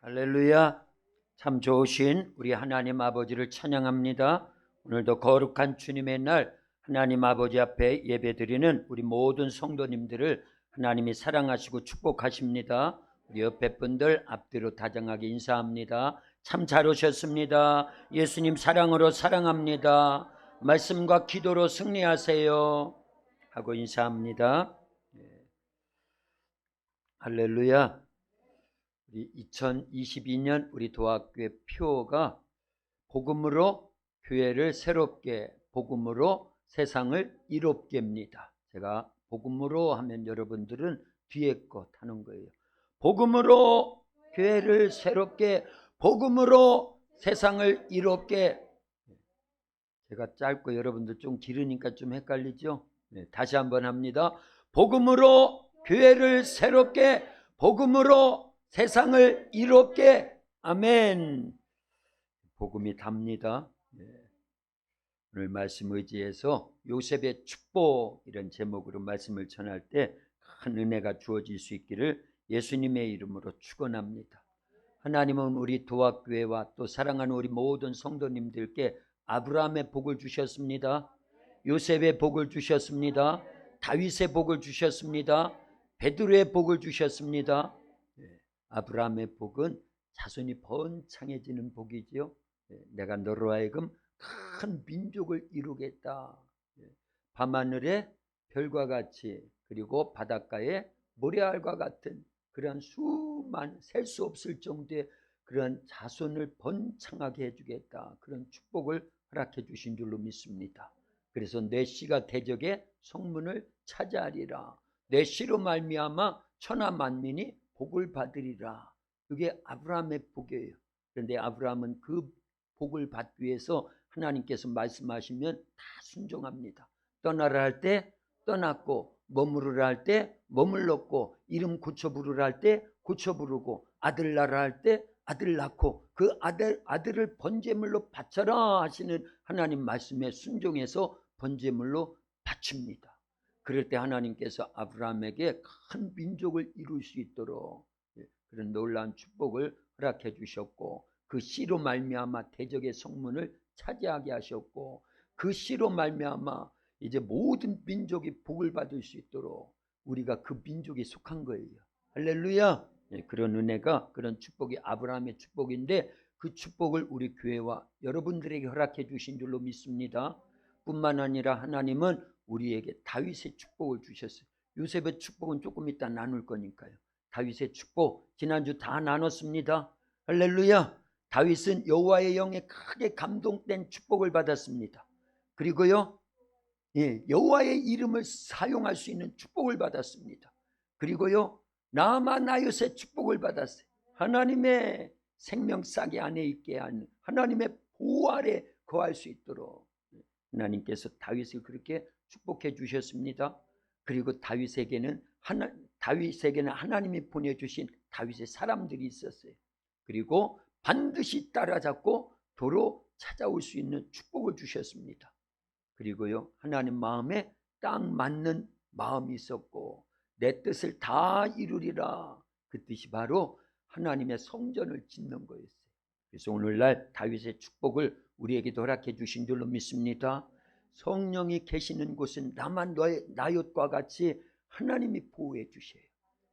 할렐루야. 참 좋으신 우리 하나님 아버지를 찬양합니다. 오늘도 거룩한 주님의 날 하나님 아버지 앞에 예배드리는 우리 모든 성도님들을 하나님이 사랑하시고 축복하십니다. 우리 옆에 분들 앞뒤로 다정하게 인사합니다. 참 잘 오셨습니다. 예수님 사랑으로 사랑합니다. 말씀과 기도로 승리하세요 하고 인사합니다. 할렐루야. 우리 2022년 우리 도학교의 표어가 복음으로 교회를 새롭게, 복음으로 세상을 이롭게입니다. 제가 복음으로 하면 여러분들은 뒤에 것 하는 거예요. 복음으로 교회를 새롭게, 복음으로 세상을 이롭게. 제가 짧고 여러분들 좀 길으니까 좀 헷갈리죠? 다시 한번 합니다. 복음으로 교회를 새롭게, 복음으로 세상을 이롭게. 아멘. 복음이 답니다. 오늘 말씀 의지해서 요셉의 축복 이런 제목으로 말씀을 전할 때 큰 은혜가 주어질 수 있기를 예수님의 이름으로 축원합니다. 하나님은 우리 도학교회와 또 사랑하는 우리 모든 성도님들께 아브라함의 복을 주셨습니다. 요셉의 복을 주셨습니다. 다윗의 복을 주셨습니다. 베드로의 복을 주셨습니다. 아브라함의 복은 자손이 번창해지는 복이지요. 내가 너로 하여금 큰 민족을 이루겠다. 밤하늘의 별과 같이, 그리고 바닷가의 모래알과 같은 그런 셀 수 없을 정도의 그런 자손을 번창하게 해주겠다. 그런 축복을 허락해 주신 줄로 믿습니다. 그래서 내 씨가 대적의 성문을 차지하리라. 내 씨로 말미암아 천하 만민이 복을 받으리라. 그게 아브라함의 복이에요. 그런데 아브라함은 그 복을 받기 위해서 하나님께서 말씀하시면 다 순종합니다. 떠나라 할 때 떠났고, 머무르라 할 때 머물렀고, 이름 고쳐 부르라 할 때 고쳐 부르고, 아들 낳으라 할 때 아들 낳고, 그 아들을 번제물로 바쳐라 하시는 하나님 말씀에 순종해서 번제물로 바칩니다. 그럴 때 하나님께서 아브라함에게 큰 민족을 이룰 수 있도록 그런 놀라운 축복을 허락해 주셨고, 그 씨로 말미암아 대적의 성문을 차지하게 하셨고, 그 씨로 말미암아 이제 모든 민족이 복을 받을 수 있도록 우리가 그 민족에 속한 거예요. 할렐루야. 그런 은혜가, 그런 축복이 아브라함의 축복인데, 그 축복을 우리 교회와 여러분들에게 허락해 주신 줄로 믿습니다. 뿐만 아니라 하나님은 우리에게 다윗의 축복을 주셨어요. 요셉의 축복은 조금 이따 나눌 거니까요. 다윗의 축복 지난주 다 나눴습니다. 할렐루야. 다윗은 여호와의 영에 크게 감동된 축복을 받았습니다. 그리고요, 여호와의 이름을 사용할 수 있는 축복을 받았습니다. 그리고요, 나아마나얏의 축복을 받았어요. 하나님의 생명싸개 안에 있게 하는, 하나님의 보호 아래 거할 수 있도록 하나님께서 다윗을 그렇게 축복해 주셨습니다. 그리고 다윗에게는 하나님이 보내주신 다윗의 사람들이 있었어요. 그리고 반드시 따라잡고 도로 찾아올 수 있는 축복을 주셨습니다. 그리고요, 하나님 마음에 딱 맞는 마음이 있었고, 내 뜻을 다 이루리라. 그 뜻이 바로 하나님의 성전을 짓는 거였어요. 그래서 오늘날 다윗의 축복을 우리에게도 허락해 주신 줄로 믿습니다. 성령이 계시는 곳은 나만나얏과 같이 하나님이 보호해 주셔요.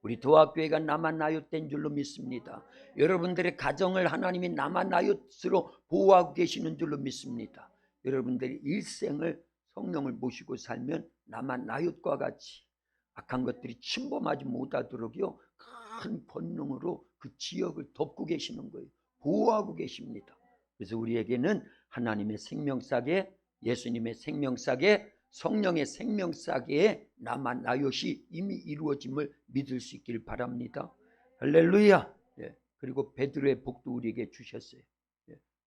우리 도학교회가 나만나얏된 줄로 믿습니다. 여러분들의 가정을 하나님이 나만나얏으로 보호하고 계시는 줄로 믿습니다. 여러분들이 일생을 성령을 모시고 살면 나만나얏과 같이 악한 것들이 침범하지 못하도록요, 큰 권능으로 그 지역을 덮고 계시는 거예요. 보호하고 계십니다. 그래서 우리에게는 하나님의 생명싸개, 예수님의 생명싸개, 성령의 생명싸개에 나만나얏이 이미 이루어짐을 믿을 수 있길 바랍니다. 할렐루야. 그리고 베드로의 복도 우리에게 주셨어요.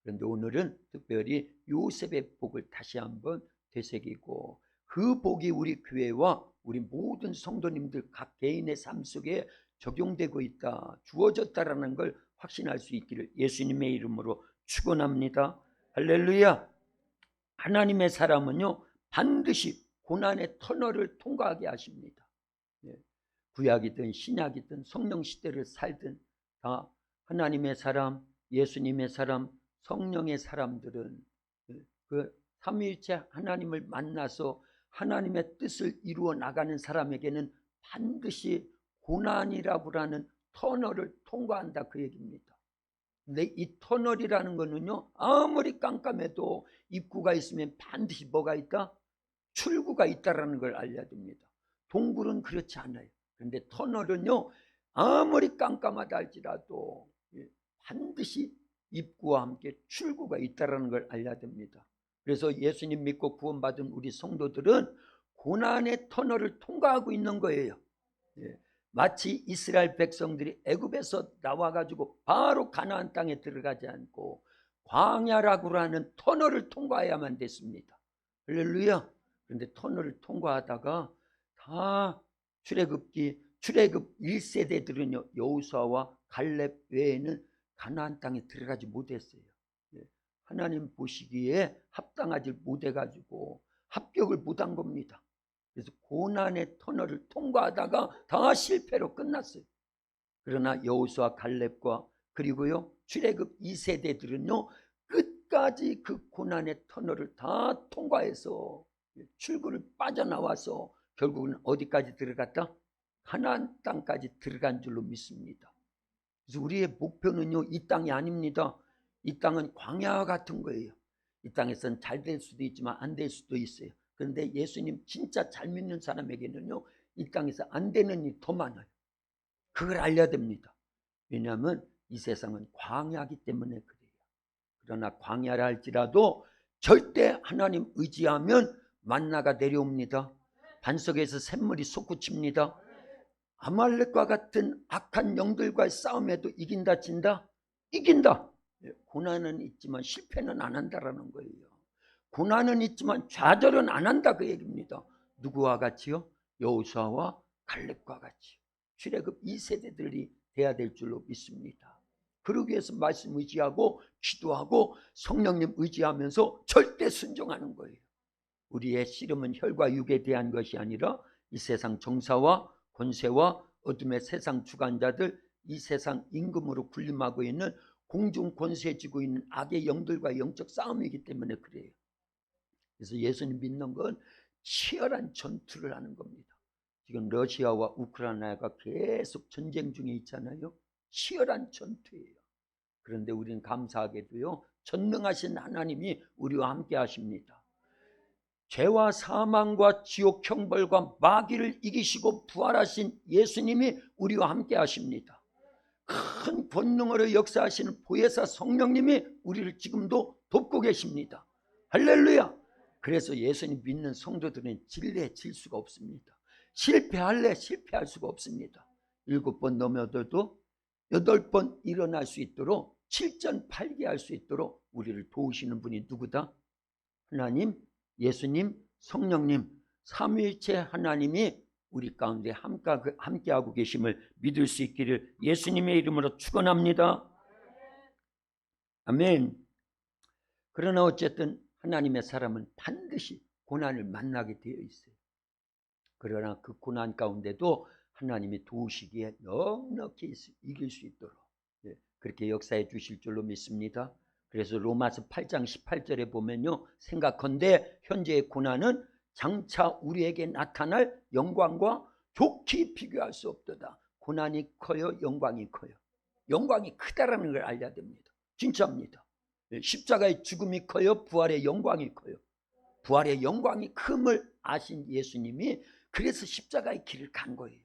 그런데 오늘은 특별히 요셉의 복을 다시 한번 되새기고, 그 복이 우리 교회와 우리 모든 성도님들 각 개인의 삶 속에 적용되고 있다, 주어졌다라는 걸 확신할 수 있기를 예수님의 이름으로 축원합니다. 할렐루야. 하나님의 사람은요, 반드시 고난의 터널을 통과하게 하십니다. 구약이든 신약이든 성령 시대를 살든 다 하나님의 사람, 예수님의 사람, 성령의 사람들은 그 삼위일체 하나님을 만나서 하나님의 뜻을 이루어 나가는 사람에게는 반드시 고난이라고 하는 터널을 통과한다, 그 얘기입니다. 근데 이 터널이라는 거는요, 아무리 깜깜해도 입구가 있으면 반드시 뭐가 있다? 출구가 있다라는 걸 알려야 됩니다. 동굴은 그렇지 않아요. 그런데 터널은요, 아무리 깜깜하다 할지라도 반드시 입구와 함께 출구가 있다라는 걸 알려야 됩니다. 그래서 예수님 믿고 구원받은 우리 성도들은 고난의 터널을 통과하고 있는 거예요. 마치 이스라엘 백성들이 애굽에서 나와가지고 바로 가나안 땅에 들어가지 않고 광야라고 하는 터널을 통과해야만 됐습니다. 할렐루야. 그런데 터널을 통과하다가 다 출애굽 1세대들은요 여호수아와 갈렙 외에는 가나안 땅에 들어가지 못했어요. 하나님 보시기에 합당하지 못해가지고 합격을 못한 겁니다. 그래서 고난의 터널을 통과하다가 다 실패로 끝났어요. 그러나 여호수아 갈렙과 그리고요 출애굽 2세대들은요 끝까지 그 고난의 터널을 다 통과해서 출구를 빠져나와서 결국은 어디까지 들어갔다? 가나안 땅까지 들어간 줄로 믿습니다. 그래서 우리의 목표는요 이 땅이 아닙니다. 이 땅은 광야와 같은 거예요. 이 땅에서는 잘 될 수도 있지만 안 될 수도 있어요. 그런데 예수님 진짜 잘 믿는 사람에게는요 이 땅에서 안 되는 일이 더 많아요. 그걸 알려야 됩니다. 왜냐하면 이 세상은 광야이기 때문에 그래요. 그러나 광야라 할지라도 절대 하나님 의지하면 만나가 내려옵니다. 반석에서 샘물이 솟구칩니다. 아말렉과 같은 악한 영들과의 싸움에도 이긴다 진다? 이긴다. 고난은 있지만 실패는 안 한다라는 거예요. 고난은 있지만 좌절은 안 한다, 그 얘기입니다. 누구와 같이요? 여호수아와 갈렙과 같이 출애굽 2세대들이 돼야 될 줄로 믿습니다. 그러기 위해서 말씀 의지하고 기도하고 성령님 의지하면서 절대 순종하는 거예요. 우리의 씨름은 혈과 육에 대한 것이 아니라 이 세상 정사와 권세와 어둠의 세상 주관자들, 이 세상 임금으로 군림하고 있는 공중 권세 쥐고 있는 악의 영들과 영적 싸움이기 때문에 그래요. 그래서 예수님 믿는 건 치열한 전투를 하는 겁니다. 지금 러시아와 우크라이나가 계속 전쟁 중에 있잖아요. 치열한 전투예요. 그런데 우리는 감사하게도요 전능하신 하나님이 우리와 함께 하십니다. 죄와 사망과 지옥 형벌과 마귀를 이기시고 부활하신 예수님이 우리와 함께 하십니다. 큰 권능으로 역사하시는 보혜사 성령님이 우리를 지금도 돕고 계십니다. 할렐루야. 그래서 예수님 믿는 성도들은 질래 질 수가 없습니다. 실패할래 실패할 수가 없습니다. 7번 넘어져도 8번 일어날 수 있도록 7전 8기 할 수 있도록 우리를 도우시는 분이 누구다? 하나님, 예수님, 성령님, 삼위일체 하나님이 우리 가운데 함께하고 계심을 믿을 수 있기를 예수님의 이름으로 축원합니다. 아멘. 그러나 어쨌든 하나님의 사람은 반드시 고난을 만나게 되어 있어요. 그러나 그 고난 가운데도 하나님이 도우시기에 넉넉히 이길 수 있도록 그렇게 역사해 주실 줄로 믿습니다. 그래서 로마서 8장 18절에 보면요, 생각컨대 현재의 고난은 장차 우리에게 나타날 영광과 좋게 비교할 수 없도다. 고난이 커요, 영광이 커요. 영광이 크다라는 걸 알아야 됩니다. 진짜입니다. 십자가의 죽음이 커요, 부활의 영광이 커요. 부활의 영광이 큼을 아신 예수님이 그래서 십자가의 길을 간 거예요.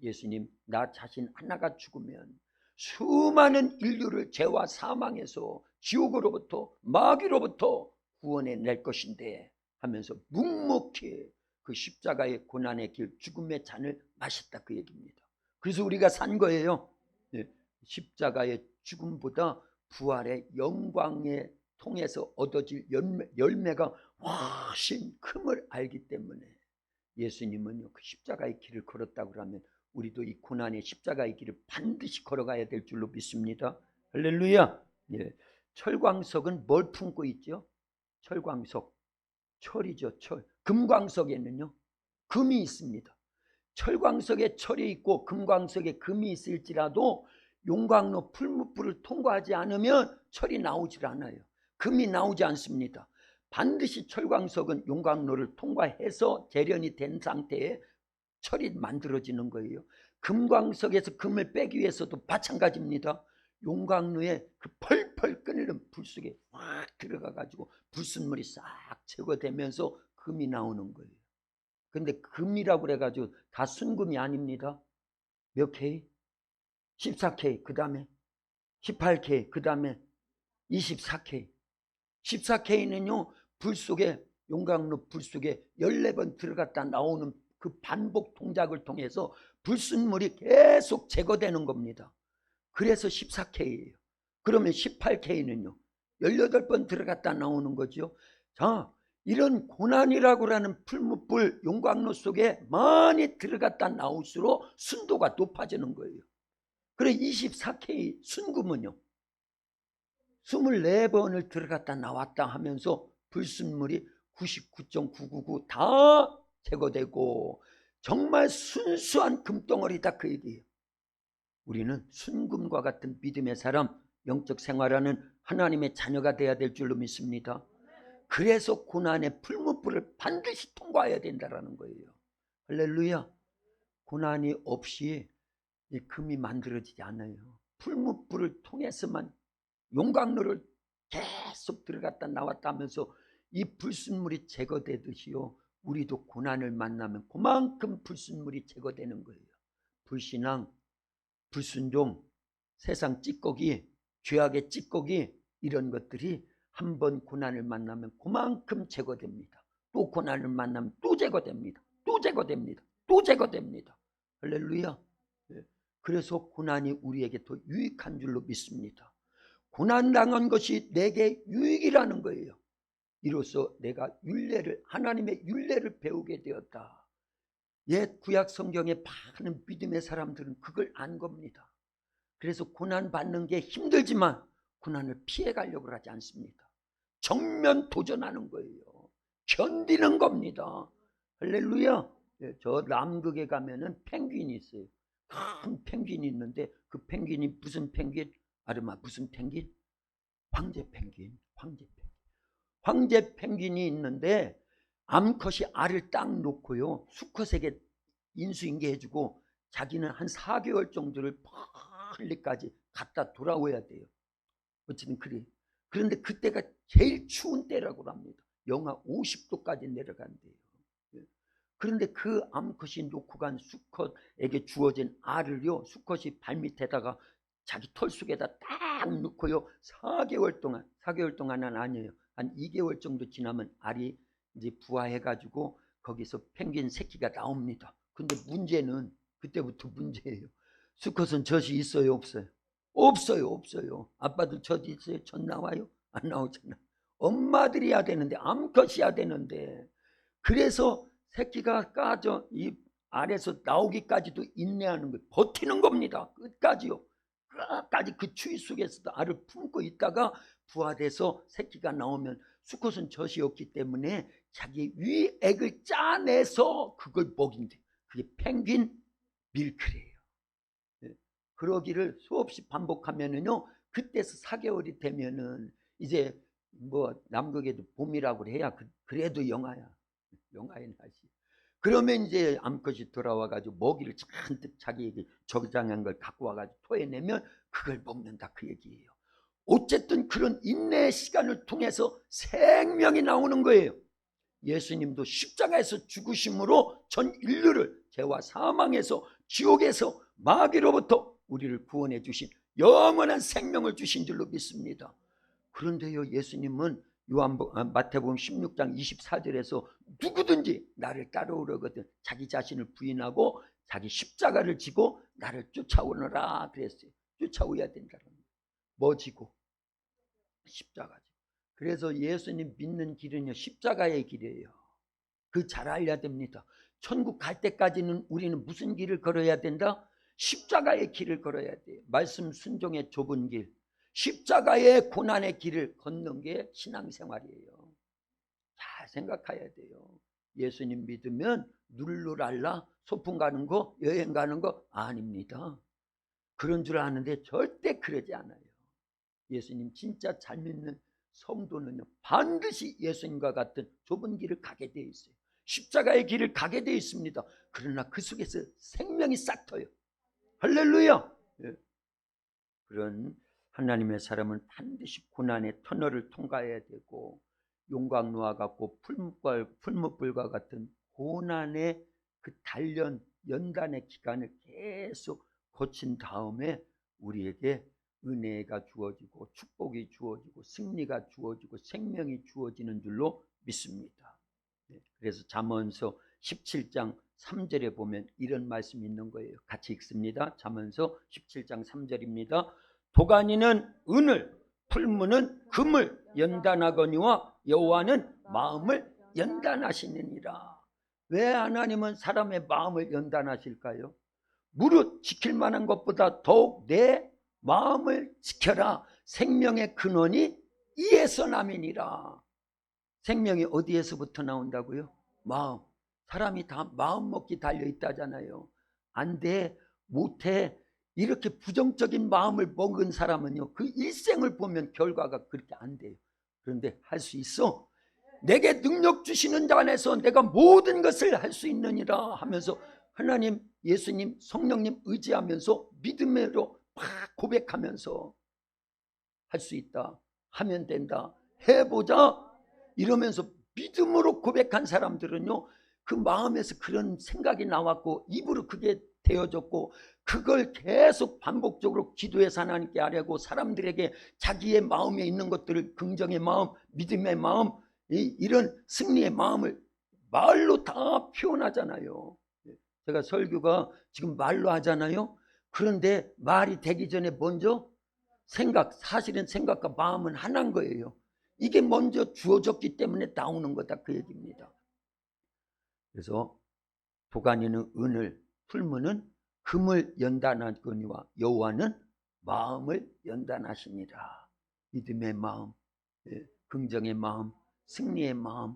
예수님, 나 자신 하나가 죽으면 수많은 인류를 죄와 사망에서 지옥으로부터 마귀로부터 구원해 낼 것인데 하면서 묵묵히 그 십자가의 고난의 길, 죽음의 잔을 마셨다, 그 얘기입니다. 그래서 우리가 산 거예요. 십자가의 죽음보다 부활의 영광에 통해서 얻어질 열매가 훨씬 큼을 알기 때문에 예수님은요 그 십자가의 길을 걸었다고 하면 우리도 이 고난의 십자가의 길을 반드시 걸어가야 될 줄로 믿습니다. 할렐루야. 철광석은 뭘 품고 있죠? 철광석, 철이죠. 철. 금광석에는요 금이 있습니다. 철광석에 철이 있고 금광석에 금이 있을지라도 용광로 풀무불을 통과하지 않으면 철이 나오질 않아요. 금이 나오지 않습니다. 반드시 철광석은 용광로를 통과해서 재련이 된 상태에 철이 만들어지는 거예요. 금광석에서 금을 빼기 위해서도 마찬가지입니다. 용광로에 그 펄펄 끓는 불 속에 확 들어가 가지고 불순물이 싹 제거되면서 금이 나오는 거예요. 근데 금이라고 그래가지고 다 순금이 아닙니다. 몇 K? 14K, 그 다음에 18K, 그 다음에 24K. 14K는요 불 속에, 용광로 불 속에 14번 들어갔다 나오는 그 반복 동작을 통해서 불순물이 계속 제거되는 겁니다. 그래서 14K예요. 그러면 18K는요 18번 들어갔다 나오는 거죠. 자, 이런 고난이라고 하는 풀무불 용광로 속에 많이 들어갔다 나올수록 순도가 높아지는 거예요. 그래 24K 순금은요 24번을 들어갔다 나왔다 하면서 불순물이 99.999 다 제거되고 정말 순수한 금덩어리다, 그 얘기예요. 우리는 순금과 같은 믿음의 사람, 영적 생활하는 하나님의 자녀가 돼야 될 줄로 믿습니다. 그래서 고난의 풀무불을 반드시 통과해야 된다는 거예요. 할렐루야. 고난이 없이 금이 만들어지지 않아요. 풀무불을 통해서만, 용광로를 계속 들어갔다 나왔다 하면서 이 불순물이 제거되듯이요, 우리도 고난을 만나면 그만큼 불순물이 제거되는 거예요. 불신앙, 불순종, 세상 찌꺼기, 죄악의 찌꺼기, 이런 것들이 한번 고난을 만나면 그만큼 제거됩니다. 또 고난을 만나면 또 제거됩니다. 또 제거됩니다. 또 제거됩니다. 할렐루야. 그래서 고난이 우리에게 더 유익한 줄로 믿습니다. 고난당한 것이 내게 유익이라는 거예요. 이로써 내가 율례를, 하나님의 율례를 배우게 되었다. 옛 구약 성경에 많은 믿음의 사람들은 그걸 안 겁니다. 그래서 고난 받는 게 힘들지만 고난을 피해 가려고 하지 않습니다. 정면 도전하는 거예요. 견디는 겁니다. 할렐루야. 저 남극에 가면은 펭귄이 있어요. 큰 펭귄이 있는데 그 펭귄이 무슨 펭귄? 아르마, 무슨 펭귄? 황제 펭귄. 황제 펭귄이 있는데 암컷이 알을 딱 놓고요, 수컷에게 인수인계 해주고 자기는 한 4개월 정도를 멀리까지 갔다 돌아와야 돼요. 어쨌든 그래. 그런데 그때가 제일 추운 때라고 합니다. 영하 50도까지 내려간대요. 그런데 그 암컷이 놓고 간 수컷에게 주어진 알을요, 수컷이 발밑에다가 자기 털 속에다 딱 넣고요, 4개월 동안은 아니에요. 한 2개월 정도 지나면 알이 이제 부화해가지고 거기서 펭귄 새끼가 나옵니다. 근데 문제는, 그때부터 문제예요. 수컷은 젖이 있어요, 없어요? 없어요. 아빠들 젖 있어요? 젖 나와요? 안 나오잖아. 엄마들이 해야 되는데, 암컷이 해야 되는데. 그래서 새끼가 까져 이 알에서 나오기까지도 인내하는 거예요. 버티는 겁니다. 끝까지요. 끝까지 그 추위 속에서도 알을 품고 있다가 부화돼서 새끼가 나오면, 수컷은 젖이 없기 때문에 자기 위액을 짜내서 그걸 먹인대. 그게 펭귄 밀크래요. 그러기를 수없이 반복하면은요, 그때서 4개월이 되면은 이제 뭐 남극에도 봄이라고 해야 그래도 영하의 날씨. 그러면 이제 암컷이 돌아와가지고 먹이를 잔뜩 자기에게 저장한 걸 갖고 와가지고 토해내면 그걸 먹는다, 그 얘기예요. 어쨌든 그런 인내의 시간을 통해서 생명이 나오는 거예요. 예수님도 십자가에서 죽으심으로 전 인류를 죄와 사망에서, 지옥에서, 마귀로부터 우리를 구원해 주신 영원한 생명을 주신 줄로 믿습니다. 그런데요, 예수님은 마태복음 16장 24절에서 누구든지 나를 따라오려거든 자기 자신을 부인하고 자기 십자가를 지고 나를 쫓아오너라 그랬어요. 쫓아오야 된다는 거예요. 뭐 지고? 십자가 지고. 그래서 예수님 믿는 길은요, 십자가의 길이에요. 그 잘 알아야 됩니다. 천국 갈 때까지는 우리는 무슨 길을 걸어야 된다? 십자가의 길을 걸어야 돼요. 말씀 순종의 좁은 길, 십자가의 고난의 길을 걷는 게 신앙생활이에요. 잘 생각해야 돼요. 예수님 믿으면 룰루랄라 소풍 가는 거, 여행 가는 거 아닙니다. 그런 줄 아는데 절대 그러지 않아요. 예수님 진짜 잘 믿는 성도는요, 반드시 예수님과 같은 좁은 길을 가게 되어 있어요. 십자가의 길을 가게 되어 있습니다. 그러나 그 속에서 생명이 싹터요. 할렐루야. 예. 그런 하나님의 사람은 반드시 고난의 터널을 통과해야 되고, 용광로와 같고 풀무불과 같은 고난의 그 단련 연단의 기간을 계속 거친 다음에 우리에게 은혜가 주어지고 축복이 주어지고 승리가 주어지고 생명이 주어지는 줄로 믿습니다. 그래서 잠언서 17장 3절에 보면 이런 말씀이 있는 거예요. 같이 읽습니다. 잠언서 17장 3절입니다. 도가니는 은을, 풀무는 금을 연단하거니와 여호와는 마음을 연단하시느니라. 왜 하나님은 사람의 마음을 연단하실까요? 무릇 지킬 만한 것보다 더욱 내 마음을 지켜라. 생명의 근원이 이에서 남이니라. 생명이 어디에서부터 나온다고요? 마음. 사람이 다 마음 먹기 달려있다잖아요. 안 돼, 못해. 이렇게 부정적인 마음을 먹은 사람은요, 그 일생을 보면 결과가 그렇게 안 돼요. 그런데 할 수 있어. 내게 능력 주시는 자 안에서 내가 모든 것을 할 수 있느니라 하면서 하나님, 예수님, 성령님 의지하면서 믿음으로 막 고백하면서 할 수 있다, 하면 된다, 해보자 이러면서 믿음으로 고백한 사람들은요, 그 마음에서 그런 생각이 나왔고 입으로 그게 되어졌고 그걸 계속 반복적으로 기도해서 하나님께 아뢰고 사람들에게 자기의 마음에 있는 것들을, 긍정의 마음, 믿음의 마음, 이런 승리의 마음을 말로 다 표현하잖아요. 제가 설교가 지금 말로 하잖아요. 그런데 말이 되기 전에 먼저 생각, 사실은 생각과 마음은 하나인 거예요. 이게 먼저 주어졌기 때문에 나오는 거다, 그 얘기입니다. 그래서 도가니는 은을, 풀무는 금을 연단하거니와 여호와는 마음을 연단하시니라. 믿음의 마음, 긍정의 마음, 승리의 마음,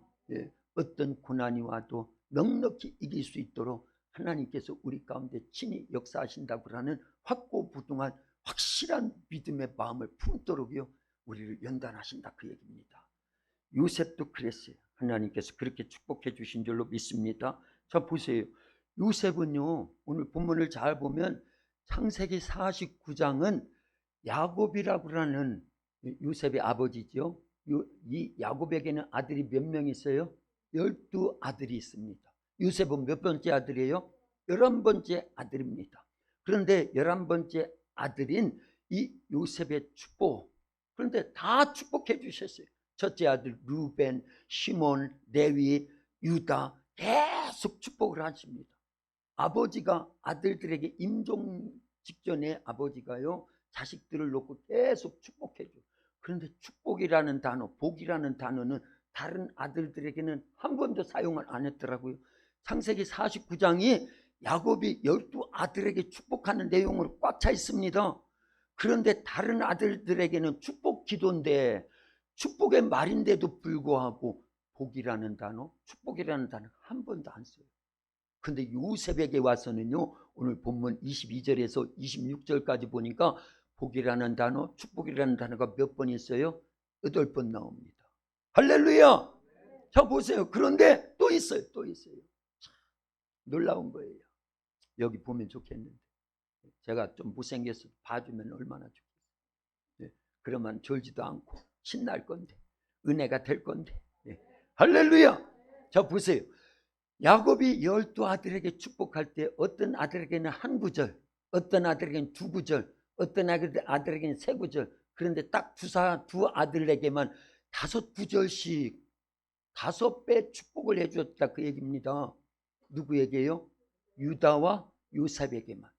어떤 고난이 와도 넉넉히 이길 수 있도록 하나님께서 우리 가운데 친히 역사하신다고 하는 확고부동한 확실한 믿음의 마음을 품도록요 우리를 연단하신다, 그 얘기입니다. 요셉도 그랬어요. 하나님께서 그렇게 축복해 주신 줄로 믿습니다. 자, 보세요. 요셉은요, 오늘 본문을 잘 보면 창세기 49장은 야곱이라고 하는 요셉의 아버지죠. 이 야곱에게는 아들이 몇 명 있어요? 12아들이 있습니다. 요셉은 몇 번째 아들이에요? 11번째 아들입니다. 그런데 11번째 아들인 이 요셉의 축복, 그런데 다 축복해 주셨어요. 첫째 아들 루벤, 시몬, 레위, 유다 계속 축복을 하십니다. 아버지가 아들들에게 임종 직전에 아버지가요 자식들을 놓고 계속 축복해 줘요. 그런데 축복이라는 단어, 복이라는 단어는 다른 아들들에게는 한 번도 사용을 안 했더라고요. 창세기 49장이 야곱이 12아들에게 축복하는 내용으로 꽉 차 있습니다. 그런데 다른 아들들에게는 축복 기도인데, 축복의 말인데도 불구하고 복이라는 단어, 축복이라는 단어 한 번도 안 써요. 근데 요셉에게 와서는요, 오늘 본문 22절에서 26절까지 보니까 복이라는 단어, 축복이라는 단어가 몇 번 있어요? 8번 나옵니다. 할렐루야! 자, 보세요. 그런데 또 있어요. 또 있어요. 참 놀라운 거예요. 여기 보면 좋겠는데, 제가 좀 못생겨서 봐주면 얼마나 좋겠어요. 그러면 졸지도 않고 신날 건데, 은혜가 될 건데. 할렐루야! 자, 보세요. 야곱이 12아들에게 축복할 때 어떤 아들에게는 한 구절, 어떤 아들에게는 두 구절, 어떤 아들에게는 세 구절, 그런데 딱 두 아들에게만 5구절씩 5배 축복을 해주었다, 그 얘기입니다. 누구에게요? 유다와 요셉에게만.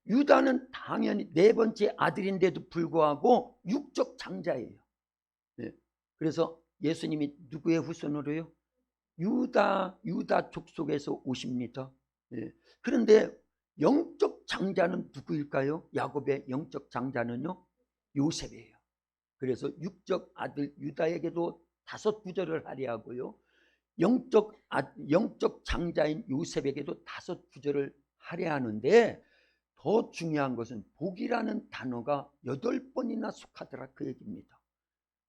유다는 당연히 4번째 아들인데도 불구하고 육적 장자예요. 그래서 예수님이 누구의 후손으로요? 유다 족속에서 오십니다. 그런데 영적 장자는 누구일까요? 야곱의 영적 장자는요, 요셉이에요. 그래서 육적 아들 유다에게도 5구절을 할애하고요, 영적 장자인 요셉에게도 5구절을 할애하는데, 더 중요한 것은 복이라는 단어가 8번이나 속하더라 그 얘기입니다.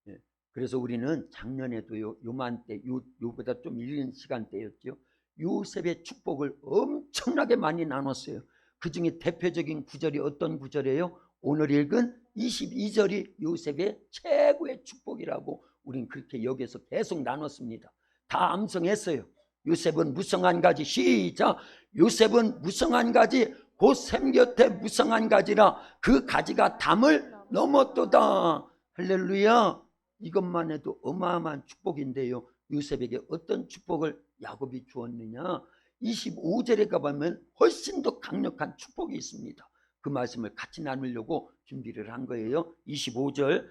예. 그래서 우리는 작년에도 요맘때 요보다 좀 이른 시간대였죠. 요셉의 축복을 엄청나게 많이 나눴어요. 그 중에 대표적인 구절이 어떤 구절이에요? 오늘 읽은 22절이 요셉의 최고의 축복이라고 우린 그렇게 여기서 계속 나눴습니다. 다 암송했어요. 요셉은 무성한 가지, 시작. 요셉은 무성한 가지, 곧 샘 곁에 무성한 가지라. 그 가지가 담을 넘었도다. 할렐루야. 이것만 해도 어마어마한 축복인데요. 요셉에게 어떤 축복을 야곱이 주었느냐? 25절에 가보면 훨씬 더 강력한 축복이 있습니다. 그 말씀을 같이 나누려고 준비를 한 거예요. 25절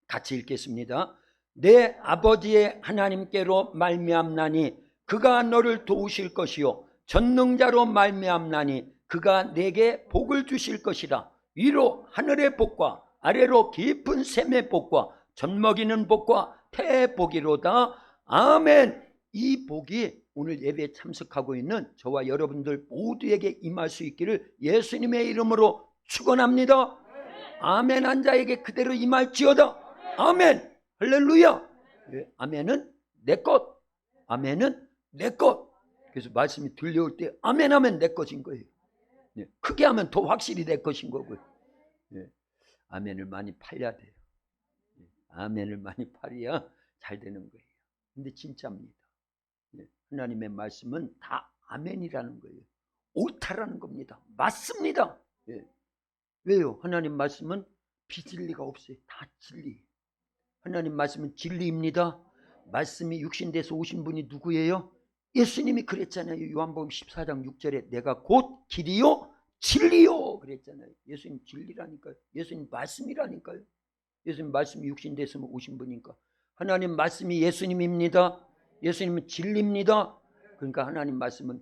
같이 읽겠습니다. 내 아버지의 하나님께로 말미암나니 그가 너를 도우실 것이요 전능자로 말미암나니 그가 내게 복을 주실 것이라. 위로 하늘의 복과 아래로 깊은 샘의 복과 젖먹이는 복과 태의 복이로다. 아멘. 이 복이 오늘 예배에 참석하고 있는 저와 여러분들 모두에게 임할 수 있기를 예수님의 이름으로 축원합니다. 아멘 한 자에게 그대로 임할지어다. 아멘. 할렐루야. 아멘은 내 것. 아멘은 내 것. 그래서 말씀이 들려올 때 아멘 하면 내 것인 거예요. 크게 하면 더 확실히 내 것인 거고요. 아멘을 많이 팔려야 돼요. 아멘을 많이 팔아야 잘 되는 거예요. 근데 진짜입니다. 하나님의 말씀은 다 아멘이라는 거예요. 옳다라는 겁니다. 맞습니다. 왜요? 하나님 말씀은 비진리가 없어요. 다 진리. 하나님 말씀은 진리입니다. 말씀이 육신돼서 오신 분이 누구예요? 예수님이 그랬잖아요. 요한복음 14장 6절에 내가 곧 길이요 진리요 그랬잖아요. 예수님 진리라니까요. 예수님 말씀이라니까요. 예수님 말씀이 육신돼서 오신 분이니까. 하나님 말씀이 예수님입니다. 예수님은 진리입니다. 그러니까 하나님 말씀은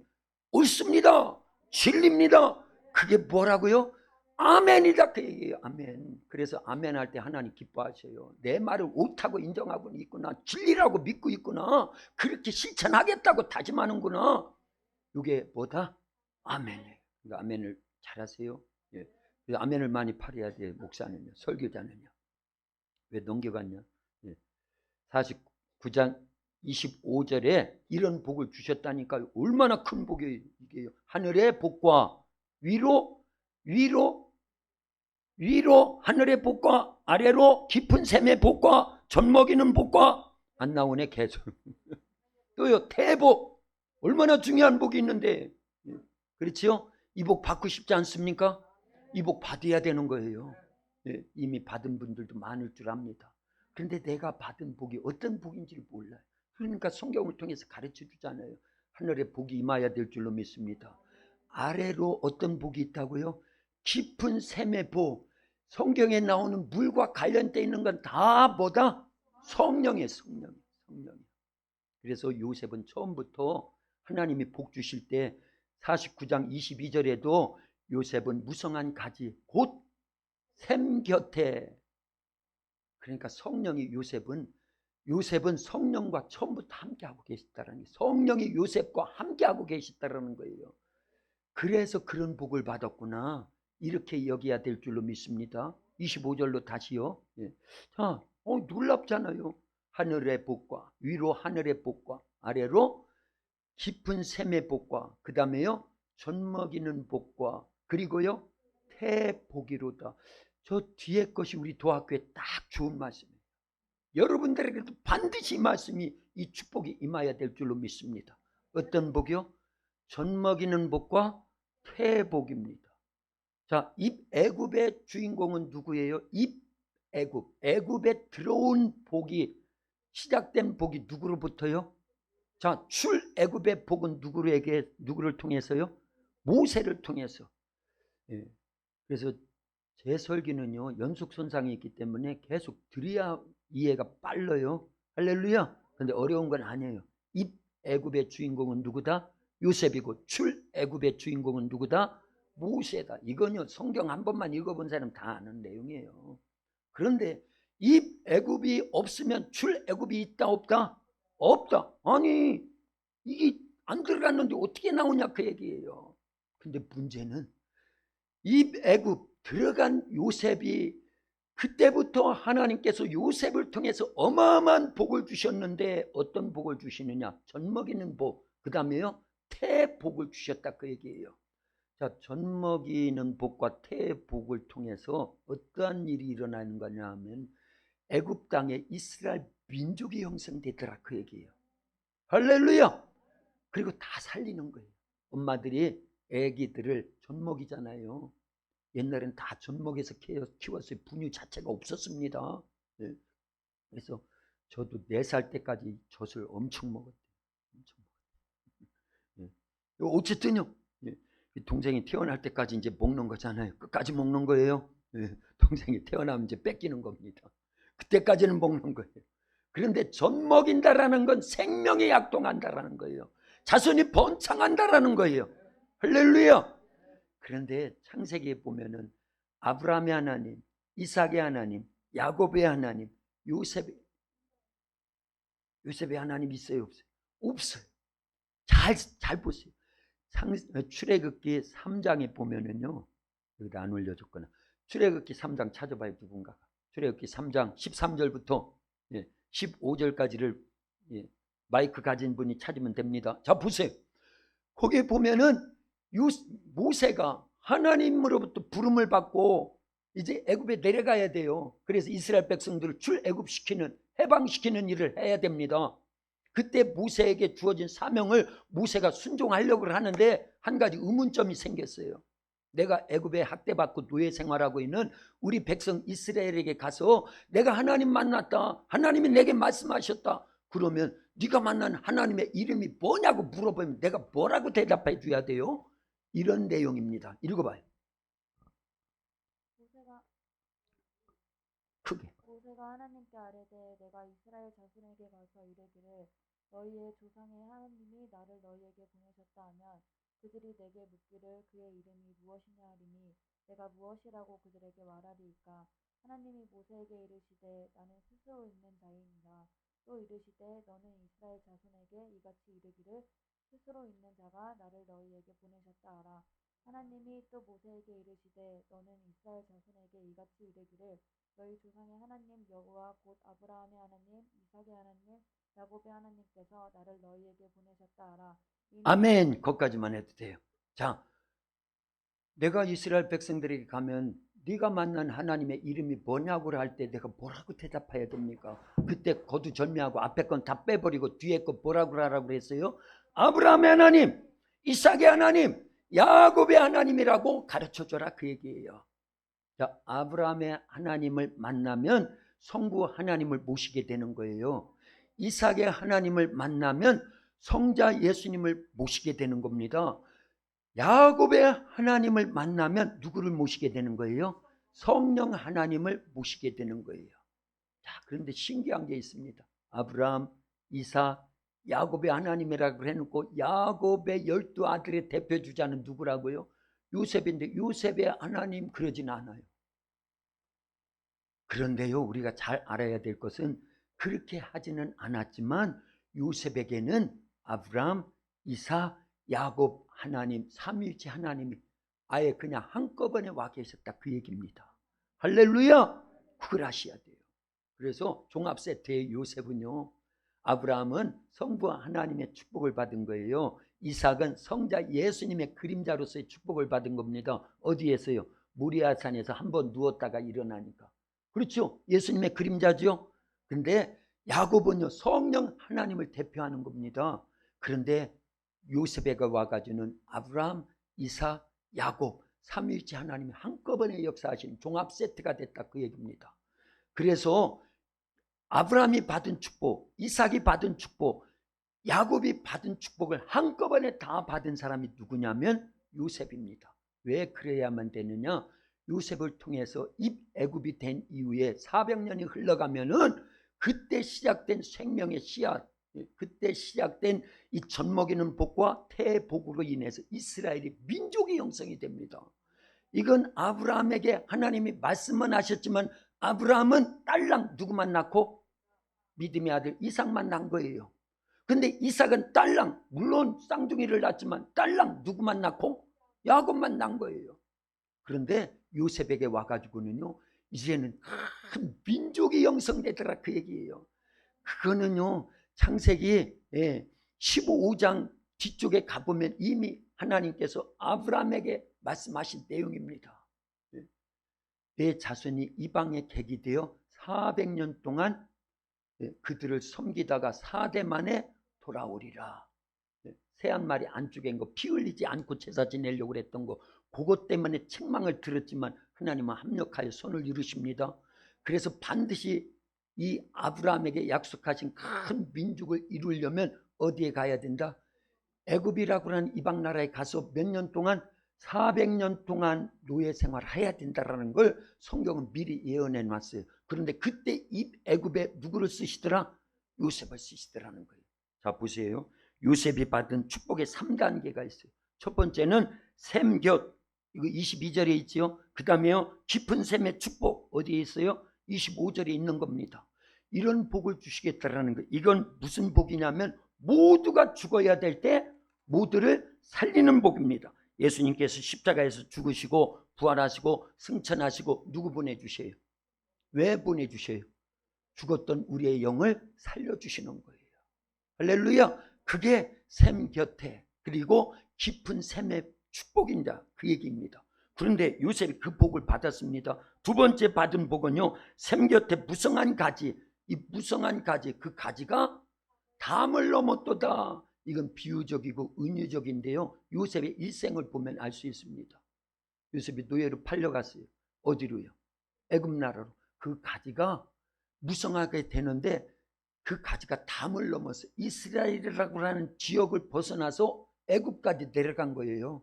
옳습니다. 진리입니다. 그게 뭐라고요? 아멘이다 그 얘기예요. 아멘. 그래서 아멘 할 때 하나님 기뻐하셔요. 내 말을 옳다고 인정하고 있구나. 진리라고 믿고 있구나. 그렇게 실천하겠다고 다짐하는구나. 이게 뭐다? 아멘이에요. 그러니까 아멘을 잘하세요. 예. 그래서 아멘을 많이 팔아야 돼요. 목사는요. 설교자는요. 왜 넘겨갔냐? 예. 49장 25절에 이런 복을 주셨다니까요. 얼마나 큰 복이에요. 이게요. 하늘의 복과 위로 하늘의 복과 아래로 깊은 샘의 복과 젖먹이는 복과 안 나오네 계속. 또요 태복. 얼마나 중요한 복이 있는데. 그렇지요? 이 복 받고 싶지 않습니까? 이 복 받아야 되는 거예요. 이미 받은 분들도 많을 줄 압니다. 그런데 내가 받은 복이 어떤 복인지를 몰라요. 그러니까 성경을 통해서 가르쳐 주잖아요. 하늘의 복이 임하여야 될 줄로 믿습니다. 아래로 어떤 복이 있다고요? 깊은 샘의 복. 성경에 나오는 물과 관련되어 있는 건 다 뭐다? 성령이에요. 성령. 그래서 요셉은 처음부터 하나님이 복 주실 때 49장 22절에도 요셉은 무성한 가지 곧 샘 곁에. 그러니까 성령이 요셉은 성령과 처음부터 함께하고 계시다라는 거예요. 성령이 요셉과 함께하고 계시다라는 거예요. 그래서 그런 복을 받았구나. 이렇게 여겨야 될 줄로 믿습니다. 25절로 다시요. 자, 놀랍잖아요. 하늘의 복과 위로 하늘의 복과 아래로 깊은 샘의 복과 그 다음에요 젖먹이는 복과 그리고요 태복이로다. 저 뒤에 것이 우리 도학교에 딱 좋은 말씀이에요. 여러분들에게도 반드시 이 말씀이 이 축복이 임해야 될 줄로 믿습니다. 어떤 복이요? 젖먹이는 복과 태복입니다. 자, 입애굽의 주인공은 누구예요? 입애굽. 애굽에 들어온 복이 시작된 복이 누구로부터요? 자, 출애굽의 복은 누구를 통해서요? 모세를 통해서. 그래서 제 설교는요 연속선상이 있기 때문에 계속 들어야 이해가 빨라요. 할렐루야. 그런데 어려운 건 아니에요. 입애굽의 주인공은 누구다? 요셉이고 출애굽의 주인공은 누구다? 모세다. 이건요 성경 한 번만 읽어본 사람 다 아는 내용이에요. 그런데 입애굽이 없으면 출애굽이 있다 없다? 없다. 아니 이게 안 들어갔는데 어떻게 나오냐 그 얘기예요. 근데 문제는 이 애굽 들어간 요셉이 그때부터 하나님께서 요셉을 통해서 어마어마한 복을 주셨는데 어떤 복을 주시느냐? 젖먹이는 복, 그 다음에요 태복을 주셨다 그 얘기예요. 자, 젖먹이는 복과 태복을 통해서 어떠한 일이 일어나는 거냐 하면 애굽 땅에 이스라엘 민족이 형성되더라 그 얘기예요. 할렐루야. 그리고 다 살리는 거예요. 엄마들이 애기들을 젖먹이잖아요. 옛날엔 다 젖먹여서 키웠어요. 분유 자체가 없었습니다. 네. 그래서 저도 4살 때까지 젖을 엄청 먹었대요. 엄청 먹었대요. 네. 어쨌든요. 네. 동생이 태어날 때까지 이제 먹는 거잖아요. 끝까지 먹는 거예요. 네. 동생이 태어나면 이제 뺏기는 겁니다. 그때까지는 먹는 거예요. 그런데 젖 먹인다라는 건 생명에 약동한다라는 거예요. 자손이 번창한다라는 거예요. 할렐루야. 그런데 창세기에 보면은 아브라함의 하나님, 이삭의 하나님, 야곱의 하나님, 요셉의 하나님 있어요, 없어요? 없어요. 잘 보세요. 출애굽기 3장에 보면은요, 여기다 안 올려줬거나 출애굽기 3장 찾아봐요. 누군가 출애굽기 3장 13절부터 15절까지를 마이크 가진 분이 찾으면 됩니다. 자, 보세요. 거기에 보면은 모세가 하나님으로부터 부름을 받고 이제 애굽에 내려가야 돼요. 그래서 이스라엘 백성들을 출애굽시키는, 해방시키는 일을 해야 됩니다. 그때 모세에게 주어진 사명을 모세가 순종하려고 하는데 한 가지 의문점이 생겼어요. 내가 애굽에 학대받고 노예 생활하고 있는 우리 백성 이스라엘에게 가서 내가 하나님 만났다, 하나님이 내게 말씀하셨다, 그러면 네가 만난 하나님의 이름이 뭐냐고 물어보면 내가 뭐라고 대답해 줘야 돼요? 이런 내용입니다. 읽어봐요. 모세가 하나님께 아뢰되 내가 이스라엘 자손에게 가서 이르기를 너희의 조상의 하나님이 나를 너희에게 보내셨다 하면 그들이 내게 묻기를 그의 이름이 무엇이냐 하리니 내가 무엇이라고 그들에게 말하리이까. 하나님이 모세에게 이르시되 나는 스스로 있는 자이니라. 또 이르시되 너는 이스라엘 자손에게 이같이 이르기를 스스로 있는 자가 나를 너희에게 보내셨다 하라. 하나님이 또 모세에게 이르시되 너는 이스라엘 자손에게 이같이 이르기를 너희 조상의 하나님 여호와 곧 아브라함의 하나님, 이삭의 하나님, 야곱의 하나님께서 나를 너희에게 보내셨다 하라. 아멘. 거기까지만 해도 돼요. 자, 내가 이스라엘 백성들에게 가면 네가 만난 하나님의 이름이 뭐냐고 할 때 내가 뭐라고 대답해야 됩니까? 그때 거두절미하고 앞에 건 다 빼버리고 뒤에 거 뭐라고 하라고 그랬어요? 아브라함의 하나님, 이삭의 하나님, 야곱의 하나님이라고 가르쳐줘라 그 얘기예요. 자, 아브라함의 하나님을 만나면 성부 하나님을 모시게 되는 거예요. 이삭의 하나님을 만나면 성자 예수님을 모시게 되는 겁니다. 야곱의 하나님을 만나면 누구를 모시게 되는 거예요? 성령 하나님을 모시게 되는 거예요. 자, 그런데 신기한 게 있습니다. 아브라함, 이삭, 야곱의 하나님이라고 해놓고 야곱의 12아들의 대표주자는 누구라고요? 요셉인데 요셉의 하나님 그러진 않아요. 그런데요, 우리가 잘 알아야 될 것은 그렇게 하지는 않았지만 요셉에게는 아브라함, 이삭, 야곱 하나님, 삼위일체 하나님이 아예 그냥 한꺼번에 와 계셨다 그 얘기입니다. 할렐루야. 그걸 아셔야 돼요. 그래서 종합세트의 요셉은요, 아브라함은 성부 하나님의 축복을 받은 거예요. 이삭은 성자 예수님의 그림자로서의 축복을 받은 겁니다. 어디에서요? 모리아산에서 한번 누웠다가 일어나니까. 그렇죠? 예수님의 그림자죠. 근데 야곱은요, 성령 하나님을 대표하는 겁니다. 그런데 요셉에게 와가지고는 아브라함, 이삭, 야곱 삼위일체 하나님이 한꺼번에 역사하신 종합 세트가 됐다 그 얘기입니다. 그래서 아브라함이 받은 축복, 이삭이 받은 축복, 야곱이 받은 축복을 한꺼번에 다 받은 사람이 누구냐면 요셉입니다. 왜 그래야만 되느냐? 요셉을 통해서 입애굽이 된 이후에 400년이 흘러가면은 그때 시작된 생명의 씨앗, 그때 시작된 이 젖먹이는 복과 태복으로 인해서 이스라엘이 민족이 형성이 됩니다. 이건 아브라함에게 하나님이 말씀만 하셨지만 아브라함은 딸랑 누구만 낳고 믿음의 아들 이삭만 낳은 거예요. 근데 이삭은 딸랑, 물론 쌍둥이를 낳았지만 딸랑 누구만 낳고? 야곱만 낳은 거예요. 그런데 요셉에게 와가지고는요, 이제는 큰 민족이 형성되더라, 그 얘기예요. 그거는요, 창세기 15장 뒤쪽에 가보면 이미 하나님께서 아브라함에게 말씀하신 내용입니다. 내 자손이 이방에 객이 되어 400년 동안 그들을 섬기다가 4대 만에 돌아오리라. 새 한 마리 안 죽인 거, 피 흘리지 않고 제사 지내려고 그랬던 거, 그것 때문에 책망을 들었지만 하나님은 합력하여 손을 이루십니다. 그래서 반드시 이 아브라함에게 약속하신 큰 민족을 이루려면 어디에 가야 된다? 애굽이라고 하는 이방 나라에 가서 몇 년 동안 400년 동안 노예 생활을 해야 된다는 걸 성경은 미리 예언해 놨어요. 그런데 그때 이 애굽에 누구를 쓰시더라? 요셉을 쓰시더라는 거예요. 자, 보세요. 요셉이 받은 축복의 3단계가 있어요. 첫 번째는 샘곁, 이거 22절에 있지요. 그 다음에요, 깊은 샘의 축복, 어디에 있어요? 25절에 있는 겁니다. 이런 복을 주시겠다라는 거예요. 이건 무슨 복이냐면 모두가 죽어야 될 때 모두를 살리는 복입니다. 예수님께서 십자가에서 죽으시고 부활하시고 승천하시고 누구 보내주셔요? 왜 보내주셔요? 죽었던 우리의 영을 살려주시는 거예요. 할렐루야. 그게 샘 곁에, 그리고 깊은 샘의 축복인다, 그 얘기입니다. 그런데 요셉이 그 복을 받았습니다. 두 번째 받은 복은요, 샘 곁에 무성한 가지, 이 무성한 가지, 그 가지가 담을 넘었도다. 이건 비유적이고 은유적인데요, 요셉의 일생을 보면 알 수 있습니다. 요셉이 노예로 팔려갔어요. 어디로요? 애굽 나라로. 그 가지가 무성하게 되는데 그 가지가 담을 넘어서 이스라엘이라고 하는 지역을 벗어나서 애굽까지 내려간 거예요.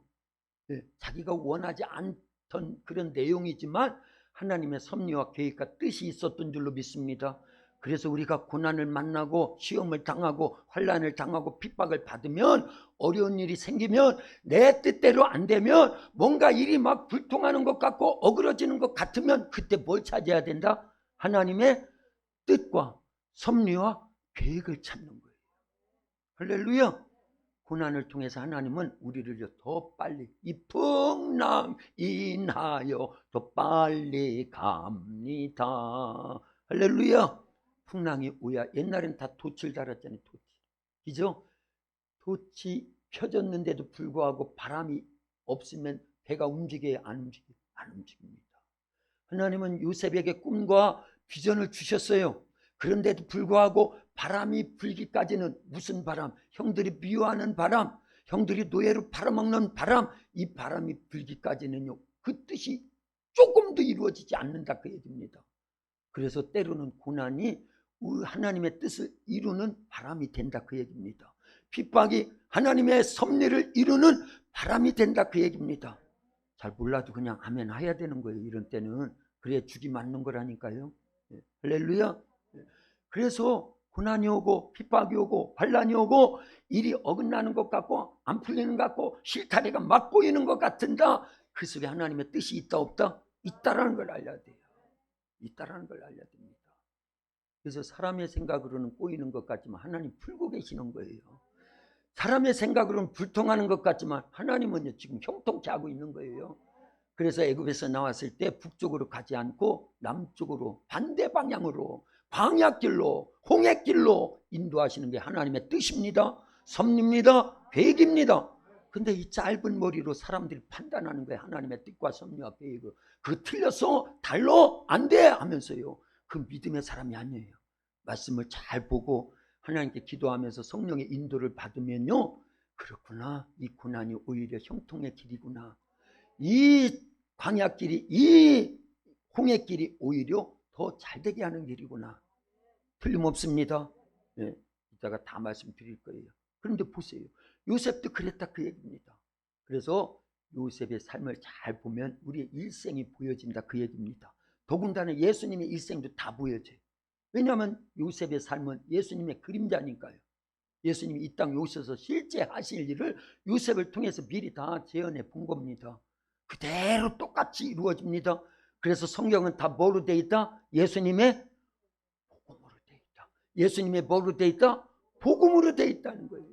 자기가 원하지 않던 그런 내용이지만 하나님의 섭리와 계획과 뜻이 있었던 줄로 믿습니다. 그래서 우리가 고난을 만나고 시험을 당하고 환난을 당하고 핍박을 받으면, 어려운 일이 생기면, 내 뜻대로 안 되면, 뭔가 일이 막 불통하는 것 같고 어그러지는 것 같으면 그때 뭘 찾아야 된다? 하나님의 뜻과 섭리와 계획을 찾는 거예요. 할렐루야. 고난을 통해서 하나님은 우리를 더 빨리, 이 풍랑 인하여 더 빨리 갑니다. 할렐루야. 풍랑이 오야. 옛날엔 다 돛을 달았잖아요. 돛. 그죠? 돛이 펴졌는데도 불구하고 바람이 없으면 배가 움직여야 안 움직여요? 안 움직입니다. 하나님은 요셉에게 꿈과 비전을 주셨어요. 그런데도 불구하고 바람이 불기까지는, 무슨 바람? 형들이 미워하는 바람, 형들이 노예로 팔아먹는 바람, 이 바람이 불기까지는요, 그 뜻이 조금도 이루어지지 않는다, 그 얘기입니다. 그래서 때로는 고난이 하나님의 뜻을 이루는 바람이 된다, 그 얘기입니다. 핍박이 하나님의 섭리를 이루는 바람이 된다, 그 얘기입니다. 잘 몰라도 그냥 아멘 해야 되는 거예요. 이런 때는. 그래야 죽이 맞는 거라니까요. 할렐루야. 그래서 고난이 오고 핍박이 오고 환난이 오고 일이 어긋나는 것 같고 안 풀리는 것 같고 실타래가 막 보이는 것 같은다. 그 속에 하나님의 뜻이 있다 없다? 있다라는 걸 알려야 돼요. 있다라는 걸 알려야 됩니다. 그래서 사람의 생각으로는 꼬이는 것 같지만 하나님 풀고 계시는 거예요. 사람의 생각으로는 불통하는 것 같지만 하나님은 지금 형통케 하고 있는 거예요. 그래서 애굽에서 나왔을 때 북쪽으로 가지 않고 남쪽으로, 반대 방향으로, 광야길로, 홍해길로 인도하시는 게 하나님의 뜻입니다. 섭리입니다. 계획입니다. 근데 이 짧은 머리로 사람들이 판단하는 거예요. 하나님의 뜻과 섭리와 계획을. 그거 틀렸어, 달러, 안 돼 하면서요. 그 믿음의 사람이 아니에요. 말씀을 잘 보고 하나님께 기도하면서 성령의 인도를 받으면요, 그렇구나, 이 고난이 오히려 형통의 길이구나, 이 광야길이, 이 홍해길이 오히려 더 잘되게 하는 길이구나. 틀림없습니다. 네, 이따가 다 말씀드릴 거예요. 그런데 보세요, 요셉도 그랬다, 그 얘기입니다. 그래서 요셉의 삶을 잘 보면 우리의 일생이 보여진다, 그 얘기입니다. 더군다나 예수님의 일생도 다 보여져요. 왜냐하면 요셉의 삶은 예수님의 그림자니까요. 예수님이 이 땅에 오셔서 실제 하실 일을 요셉을 통해서 미리 다 재현해 본 겁니다. 그대로 똑같이 이루어집니다. 그래서 성경은 다 뭐로 돼 있다? 예수님의 복음으로 돼 있다. 예수님의 뭐로 돼 있다? 복음으로 되어 있다는 거예요.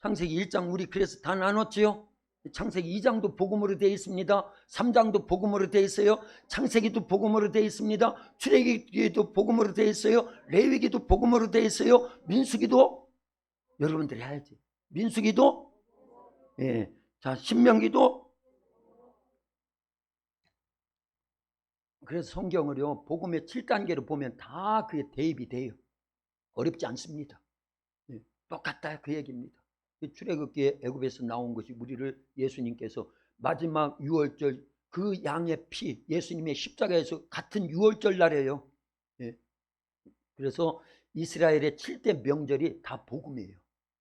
창세기 1장 우리 그래서 다 나눴지요. 창세기 2장도 복음으로 되어 있습니다. 3장도 복음으로 되어 있어요. 창세기도 복음으로 되어 있습니다. 출애기도 복음으로 되어 있어요. 레위기도 복음으로 되어 있어요. 민수기도 여러분들이 해야지. 민수기도 예. 자, 신명기도. 그래서 성경을요 복음의 7단계로 보면 다 그게 대입이 돼요. 어렵지 않습니다. 예. 똑같다 그 얘기입니다. 출애굽기에 애굽에서 나온 것이 우리를 예수님께서 마지막 유월절 그 양의 피 예수님의 십자가에서 같은 유월절 날이에요. 예. 그래서 이스라엘의 7대 명절이 다 복음이에요.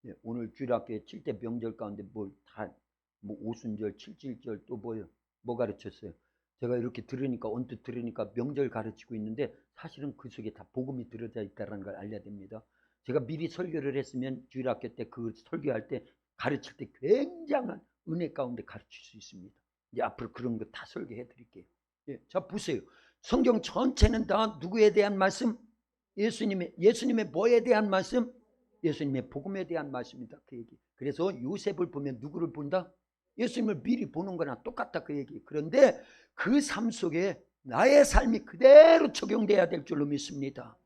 예. 오늘 주일학교의 7대 명절 가운데 뭘 다 뭐 오순절, 칠칠절 또 뭐 가르쳤어요. 제가 이렇게 들으니까 언뜻 들으니까 명절 가르치고 있는데 사실은 그 속에 다 복음이 들어져 있다는 걸 알려야 됩니다. 제가 미리 설교를 했으면 주일학교 때 그 설교할 때 가르칠 때 굉장한 은혜 가운데 가르칠 수 있습니다. 이제 앞으로 그런 거 다 설교해 드릴게요. 예, 자 보세요. 성경 전체는 다 누구에 대한 말씀? 예수님의 뭐에 대한 말씀? 예수님의 복음에 대한 말씀이다. 그 얘기. 그래서 요셉을 보면 누구를 본다? 예수님을 미리 보는 거나 똑같다 그 얘기. 그런데 그 삶 속에 나의 삶이 그대로 적용돼야 될 줄로 믿습니다.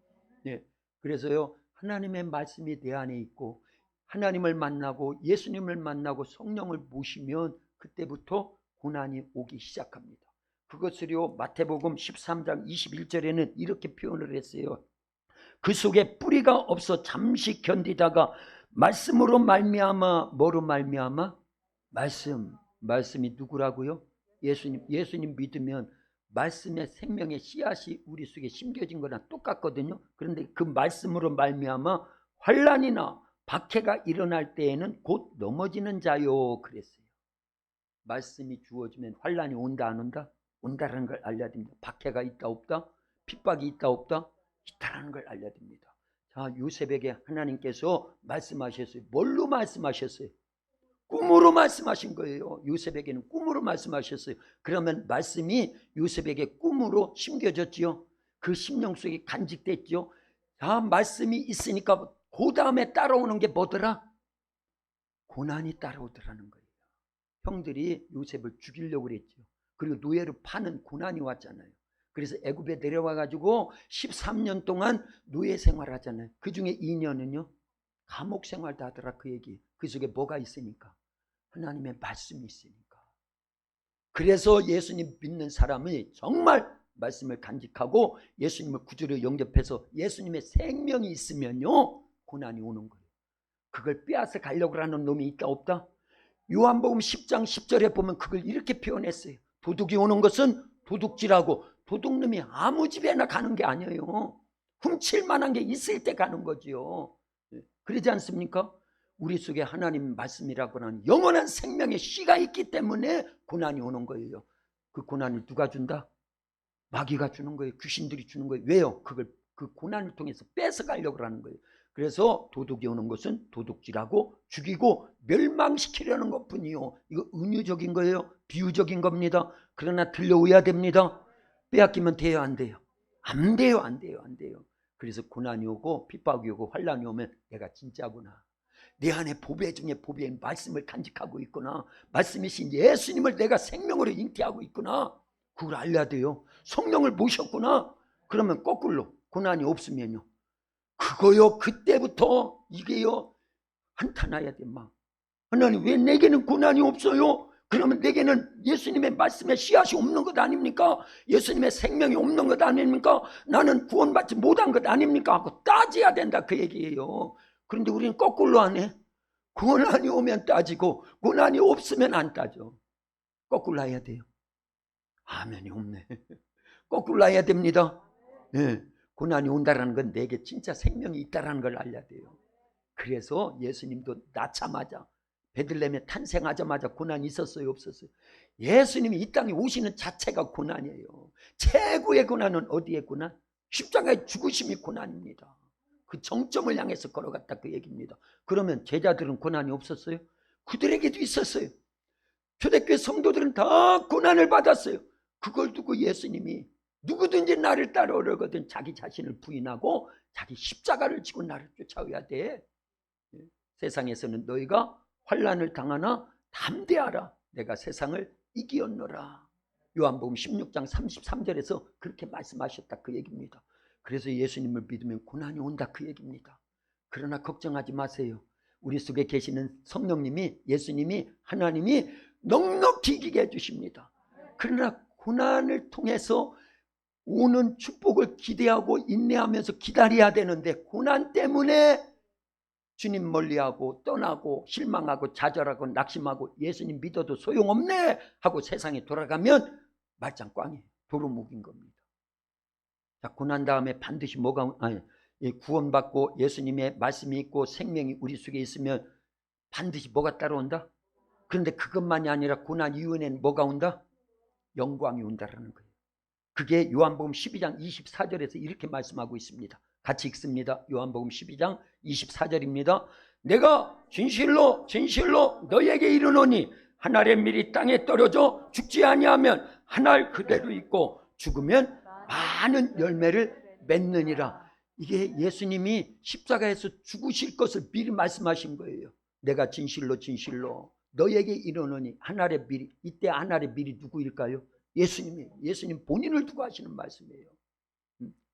예, 그래서요 하나님의 말씀이 내 안에 있고 하나님을 만나고 예수님을 만나고 성령을 모시면 그때부터 고난이 오기 시작합니다. 그것을요 마태복음 13장 21절에는 이렇게 표현을 했어요. 그 속에 뿌리가 없어 잠시 견디다가 말씀으로 말미암아 뭐로 말미암아? 말씀이 누구라고요? 예수님 믿으면 말씀의 생명의 씨앗이 우리 속에 심겨진 거랑 똑같거든요. 그런데 그 말씀으로 말미암아 환난이나 박해가 일어날 때에는 곧 넘어지는 자요 그랬어요. 말씀이 주어지면 환난이 온다 안 온다? 온다라는 걸 알려야 됩니다. 박해가 있다 없다? 핍박이 있다 없다? 있다라는 걸 알려야 됩니다. 자, 요셉에게 하나님께서 말씀하셨어요. 뭘로 말씀하셨어요? 꿈으로 말씀하신 거예요. 요셉에게는 꿈으로 말씀하셨어요. 그러면 말씀이 요셉에게 꿈으로 심겨졌지요. 그 심령 속에 간직됐죠. 자, 말씀이 있으니까 그 다음에 따라오는 게 뭐더라? 고난이 따라오더라는 거예요. 형들이 요셉을 죽이려고 그랬죠. 그리고 노예로 파는 고난이 왔잖아요. 그래서 애굽에 내려와 가지고 13년 동안 노예 생활하잖아요. 그 중에 2년은요 감옥 생활도 하더라 그 얘기. 그 속에 뭐가 있으니까? 하나님의 말씀이 있으니까. 그래서 예수님 믿는 사람이 정말 말씀을 간직하고 예수님을 구주로 영접해서 예수님의 생명이 있으면요 고난이 오는 거예요. 그걸 빼앗아 가려고 하는 놈이 있다 없다? 요한복음 10장 10절에 보면 그걸 이렇게 표현했어요. 도둑이 오는 것은 도둑질하고 도둑놈이 아무 집에나 가는 게 아니에요. 훔칠 만한 게 있을 때 가는 거지요. 그러지 않습니까? 우리 속에 하나님 말씀이라고 하는 영원한 생명의 씨가 있기 때문에 고난이 오는 거예요. 그 고난을 누가 준다? 마귀가 주는 거예요. 귀신들이 주는 거예요. 왜요? 그걸 그 고난을 통해서 뺏어가려고 하는 거예요. 그래서 도둑이 오는 것은 도둑질하고 죽이고 멸망시키려는 것뿐이요. 이거 은유적인 거예요. 비유적인 겁니다. 그러나 들려오야 됩니다. 빼앗기면 돼요 안 돼요? 안 돼요 안 돼요 안 돼요. 그래서 고난이 오고 핍박이 오고 환난이 오면 내가 진짜구나. 내 안에 보배 중에 보배인 말씀을 간직하고 있구나. 말씀이신 예수님을 내가 생명으로 잉태하고 있구나. 그걸 알려야 돼요. 성령을 모셨구나. 그러면 거꾸로 고난이 없으면요. 그거요 그때부터 이게요 한탄해야 돼. 막 하나님 왜 내게는 고난이 없어요? 그러면 내게는 예수님의 말씀에 씨앗이 없는 것 아닙니까? 예수님의 생명이 없는 것 아닙니까? 나는 구원받지 못한 것 아닙니까? 하고 따져야 된다 그 얘기예요. 그런데 우리는 거꾸로 안 해. 고난이 오면 따지고 고난이 없으면 안 따져. 거꾸로 해야 돼요. 아멘이 없네. 거꾸로 해야 됩니다. 네. 고난이 온다는 건 내게 진짜 생명이 있다는 걸 알려야 돼요. 그래서 예수님도 낳자마자 베들레헴에 탄생하자마자 고난이 있었어요 없었어요? 예수님이 이 땅에 오시는 자체가 고난이에요. 최고의 고난은 어디의 고난? 십자가의 죽으심이 고난입니다. 그 정점을 향해서 걸어갔다 그 얘기입니다. 그러면 제자들은 고난이 없었어요? 그들에게도 있었어요. 초대교회 성도들은 다 고난을 받았어요. 그걸 두고 예수님이 누구든지 나를 따라오려거든 자기 자신을 부인하고 자기 십자가를 지고 나를 쫓아와야 돼. 세상에서는 너희가 환난을 당하나 담대하라. 내가 세상을 이기었노라. 요한복음 16장 33절에서 그렇게 말씀하셨다 그 얘기입니다. 그래서 예수님을 믿으면 고난이 온다 그 얘기입니다. 그러나 걱정하지 마세요. 우리 속에 계시는 성령님이, 예수님이, 하나님이 넉넉히 이기게 해주십니다. 그러나 고난을 통해서 오는 축복을 기대하고 인내하면서 기다려야 되는데, 고난 때문에 주님 멀리하고 떠나고 실망하고 좌절하고 낙심하고 예수님 믿어도 소용없네 하고 세상에 돌아가면 말짱 꽝이에요. 도로 묵인 겁니다. 자, 고난 다음에 반드시 구원받고 예수님의 말씀이 있고 생명이 우리 속에 있으면 반드시 뭐가 따라온다? 그런데 그것만이 아니라 고난 이후에는 뭐가 온다? 영광이 온다라는 거예요. 그게 요한복음 12장 24절에서 이렇게 말씀하고 있습니다. 같이 읽습니다. 요한복음 12장 24절입니다. 내가 진실로 진실로 너희에게 이르노니 한 알의 밀이 땅에 떨어져 죽지 아니하면 한 알 그대로 있고 죽으면 많은 열매를 맺느니라. 이게 예수님이 십자가에서 죽으실 것을 미리 말씀하신 거예요. 내가 진실로 진실로 너희에게 이르노니 한 알의 밀이, 이때 한 알의 밀이 누구일까요? 예수님이에요. 예수님 본인을 두고 하시는 말씀이에요.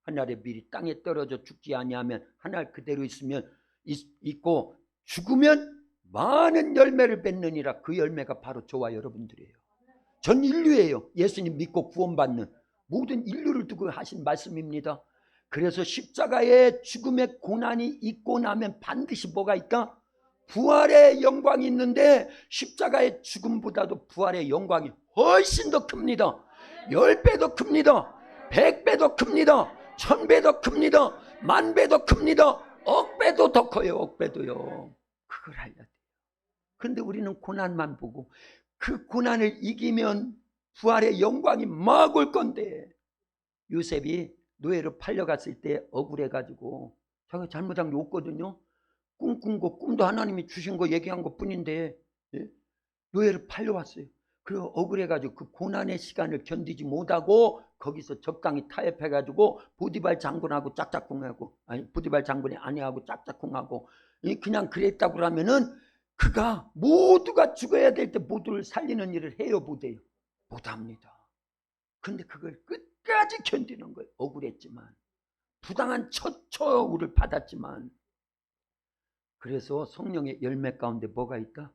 한 알의 밀이 땅에 떨어져 죽지 아니하면 한 알 그대로 있고 죽으면 많은 열매를 맺느니라. 그 열매가 바로 저와 여러분들이에요. 전 인류예요. 예수님 믿고 구원받는 모든 인류를 두고 하신 말씀입니다. 그래서 십자가의 죽음의 고난이 있고 나면 반드시 뭐가 있다? 부활의 영광이 있는데 십자가의 죽음보다도 부활의 영광이 훨씬 더 큽니다. 10배도 큽니다. 100배도 큽니다. 1000배도 큽니다. 10,000배도 큽니다. 억배도 더 커요. 억배도요. 그걸 알아야 돼요. 그런데 우리는 고난만 보고, 그 고난을 이기면 부활의 영광이 막 올 건데, 요셉이 노예로 팔려갔을 때 억울해가지고 자기가 잘못한 게 없거든요. 꿈꾼 거, 꿈도 하나님이 주신 거 얘기한 것 뿐인데, 노예로 팔려왔어요. 그리고 억울해가지고 그 고난의 시간을 견디지 못하고 거기서 적당히 타협해가지고 보디발 장군하고 짝짝꿍하고, 아니 보디발 장군이 아내하고 짝짝꿍하고 그냥 그랬다고 그러면은 그가 모두가 죽어야 될 때 모두를 살리는 일을 해요, 못해요? 못합니다. 근데 그걸 끝까지 견디는 거예요. 억울했지만, 부당한 처우를 받았지만. 그래서 성령의 열매 가운데 뭐가 있다?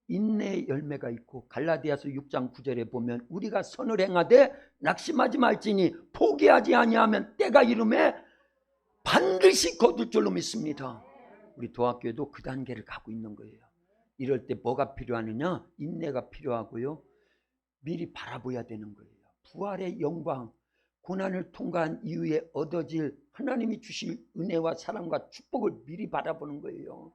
인내의 열매가 있고, 갈라디아서 6장 9절에 보면 우리가 선을 행하되 낙심하지 말지니 포기하지 아니하면 때가 이름에 반드시 거둘 줄로 믿습니다. 우리 도학교에도 그 단계를 가고 있는 거예요. 이럴 때 뭐가 필요하느냐? 인내가 필요하고요, 미리 바라봐야 되는 거예요. 부활의 영광, 고난을 통과한 이후에 얻어질 하나님이 주실 은혜와 사랑과 축복을 미리 바라보는 거예요.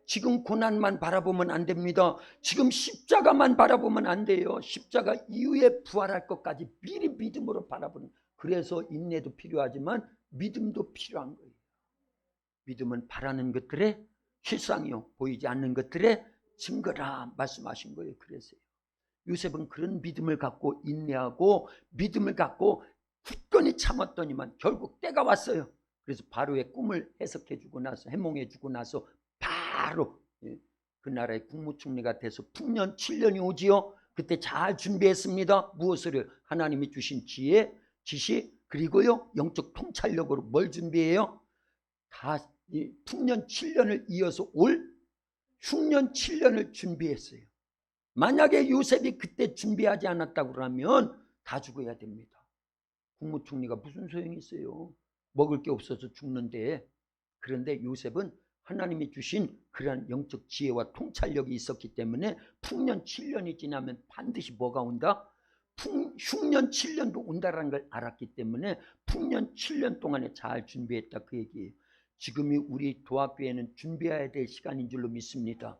지금 고난만 바라보면 안 됩니다. 지금 십자가만 바라보면 안 돼요. 십자가 이후에 부활할 것까지 미리 믿음으로 바라보는. 그래서 인내도 필요하지만 믿음도 필요한 거예요. 믿음은 바라는 것들의 실상이요, 보이지 않는 것들의 증거라 말씀하신 거예요. 그래서요, 요셉은 그런 믿음을 갖고 인내하고 믿음을 갖고 굳건히 참았더니만 결국 때가 왔어요. 그래서 바로의 꿈을 해석해주고 나서, 해몽해주고 나서 바로 그 나라의 국무총리가 돼서 풍년 7년이 오지요. 그때 잘 준비했습니다. 무엇을? 하나님이 주신 지혜, 지식, 그리고요 영적 통찰력으로 뭘 준비해요? 다 풍년 7년을 이어서 올 흉년 7년을 준비했어요. 만약에 요셉이 그때 준비하지 않았다고 그러면 다 죽어야 됩니다. 국무총리가 무슨 소용이 있어요? 먹을 게 없어서 죽는데. 그런데 요셉은 하나님이 주신 그러한 영적 지혜와 통찰력이 있었기 때문에 풍년 7년이 지나면 반드시 뭐가 온다? 흉년 7년도 온다라는 걸 알았기 때문에 풍년 7년 동안에 잘 준비했다 그 얘기예요. 지금이 우리 도학교에는 준비해야 될 시간인 줄로 믿습니다.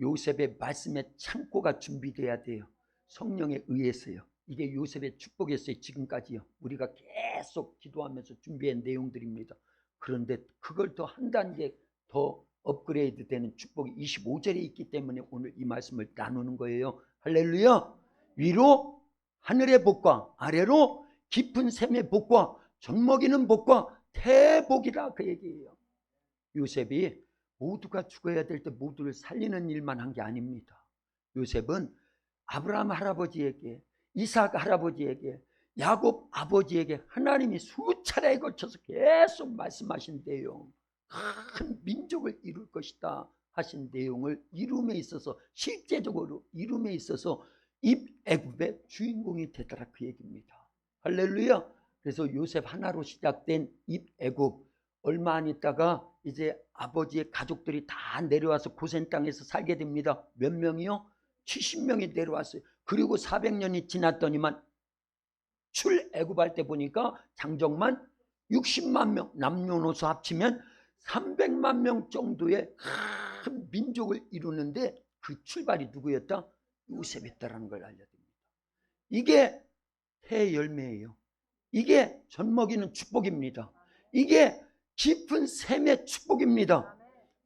요셉의 말씀의 창고가 준비돼야 돼요. 성령에 의해서요. 이게 요셉의 축복이었어요. 지금까지요. 우리가 계속 기도하면서 준비한 내용들입니다. 그런데 그걸 더 한 단계 더 업그레이드 되는 축복이 25절에 있기 때문에 오늘 이 말씀을 나누는 거예요. 할렐루야. 위로 하늘의 복과 아래로 깊은 샘의 복과 젖먹이는 복과 태복이라 그 얘기예요. 요셉이 모두가 죽어야 될 때 모두를 살리는 일만 한 게 아닙니다. 요셉은 아브라함 할아버지에게, 이삭 할아버지에게, 야곱 아버지에게 하나님이 수차례에 걸쳐서 계속 말씀하신 내용, 큰 민족을 이룰 것이다 하신 내용을 이룸에 있어서, 실제적으로 이룸에 있어서 입애굽의 주인공이 되더라, 그 얘기입니다. 할렐루야. 그래서 요셉 하나로 시작된 입애굽, 얼마 안 있다가 이제 아버지의 가족들이 다 내려와서 고센 땅에서 살게 됩니다. 몇 명이요? 70명이 내려왔어요. 그리고 400년이 지났더니만 출애굽할 때 보니까 장정만 60만 명, 남녀노소 합치면 300만 명 정도의 큰 민족을 이루는데 그 출발이 누구였다? 요셉이었다라는 걸 알려드립니다. 이게 해의 열매예요. 이게 젖먹이는 축복입니다. 이게 깊은 샘의 축복입니다.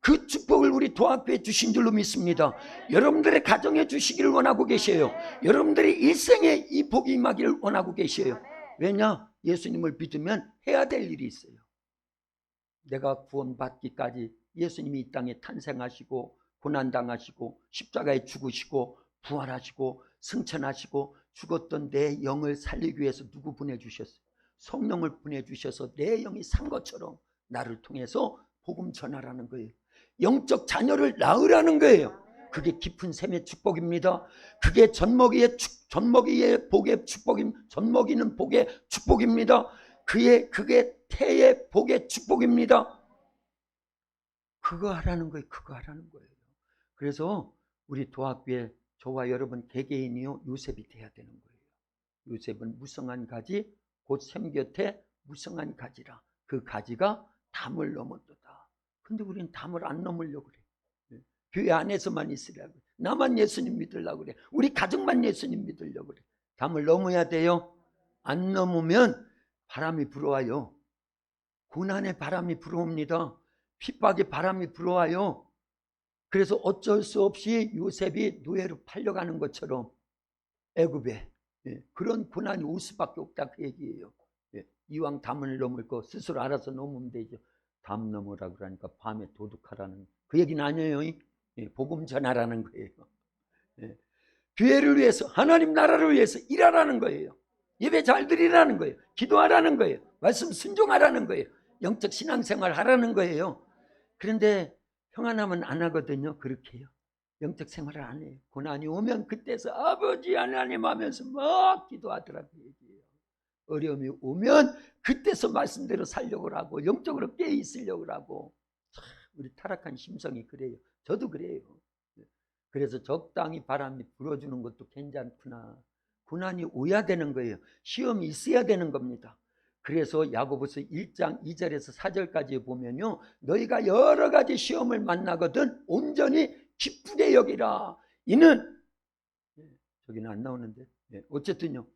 그 축복을 우리 도학교에 주신 줄로 믿습니다. 여러분들의 가정에 주시기를 원하고 계셔요. 여러분들의 일생에 이 복이 임하기를 원하고 계셔요. 왜냐? 예수님을 믿으면 해야 될 일이 있어요. 내가 구원받기까지 예수님이 이 땅에 탄생하시고 고난당하시고 십자가에 죽으시고 부활하시고 승천하시고 죽었던 내 영을 살리기 위해서 누구 보내주셨어요? 성령을 보내주셔서 내 영이 산 것처럼 나를 통해서 복음 전하라는 거예요. 영적 자녀를 낳으라는 거예요. 그게 깊은 샘의 축복입니다. 그게 젖먹이의 복의 젖먹이는 복의 축복입니다. 그게 태의 복의 축복입니다. 그거 하라는 거예요. 그거 하라는 거예요. 그래서 우리 도학교에 저와 여러분 개개인이요 요셉이 돼야 되는 거예요. 요셉은 무성한 가지 곧 샘 곁에 무성한 가지라. 그 가지가 담을 넘었도다. 근데 우리는 담을 안 넘으려고 그래. 교회 안에서만 있으려고 그래. 나만 예수님 믿으려고 그래. 우리 가족만 예수님 믿으려고 그래. 담을 넘어야 돼요. 안 넘으면 바람이 불어와요. 고난의 바람이 불어옵니다. 핍박의 바람이 불어와요. 그래서 어쩔 수 없이 요셉이 노예로 팔려가는 것처럼 애굽에 그런 고난이 올 수밖에 없다, 그 얘기예요. 이왕 담을 넘을 거 스스로 알아서 넘으면 되죠. 담 넘으라 그러니까 밤에 도둑하라는 그 얘기는 아니에요. 복음 전하라는 거예요. 교회를 위해서, 하나님 나라를 위해서 일하라는 거예요. 예배 잘 드리라는 거예요. 기도하라는 거예요. 말씀 순종하라는 거예요. 영적 신앙생활 하라는 거예요. 그런데 평안하면 안 하거든요. 그렇게 해요. 영적 생활을 안 해요. 고난이 오면 그때서 아버지 하나님 하면서 막 기도하더라고 얘기해요. 어려움이 오면 그때서 말씀대로 살려고 하고 영적으로 깨어 있으려고 하고. 참 우리 타락한 심성이 그래요. 저도 그래요. 그래서 적당히 바람이 불어주는 것도 괜찮구나. 고난이 오야 되는 거예요. 시험이 있어야 되는 겁니다. 그래서 야고보서 1장 2절에서 4절까지 보면요, 너희가 여러 가지 시험을 만나거든 온전히 기쁘게 여기라. 이는 저기는 안 나오는데 어쨌든요,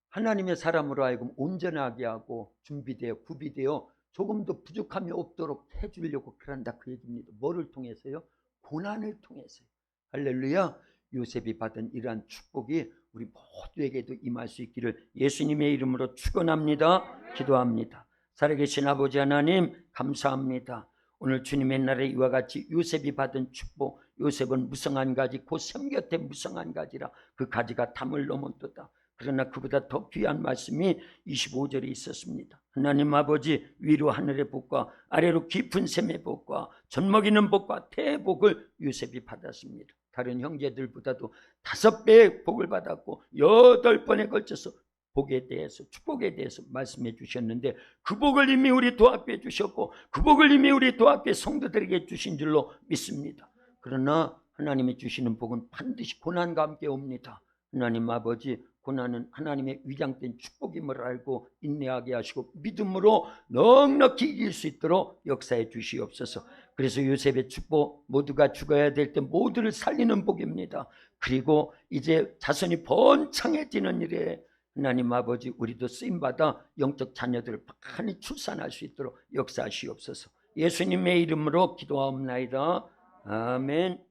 하나님의 사람으로 하여금 온전하게 하고 준비되어 구비되어 조금도 부족함이 없도록 해주려고 그런다, 그 얘기입니다. 뭐를 통해서요? 고난을 통해서요. 할렐루야. 요셉이 받은 이러한 축복이 우리 모두에게도 임할 수 있기를 예수님의 이름으로 축원합니다. 기도합니다. 살아계신 아버지 하나님 감사합니다. 오늘 주님의 날에 이와 같이 요셉이 받은 축복, 요셉은 무성한 가지 곧 샘 곁에 무성한 가지라. 그 가지가 담을 넘었도다. 그러나 그보다 더 귀한 말씀이 25절에 있었습니다. 하나님 아버지, 위로 하늘의 복과 아래로 깊은 샘의 복과 젖먹이는 복과 태의 복을 요셉이 받았습니다. 다른 형제들보다도 5배의 복을 받았고 8번에 걸쳐서 복에 대해서, 축복에 대해서 말씀해 주셨는데 그 복을 이미 우리 도학교에 주셨고 그 복을 이미 우리 도학교의 성도들에게 주신 줄로 믿습니다. 그러나 하나님이 주시는 복은 반드시 고난과 함께 옵니다. 하나님 아버지, 고난은 하나님의 위장된 축복임을 알고 인내하게 하시고 믿음으로 넉넉히 이길 수 있도록 역사해 주시옵소서. 그래서 요셉의 축복, 모두가 죽어야 될 때 모두를 살리는 복입니다. 그리고 이제 자손이 번창해지는 일에 하나님 아버지, 우리도 쓰임받아 영적 자녀들을 많이 출산할 수 있도록 역사하시옵소서. 예수님의 이름으로 기도하옵나이다. 아멘.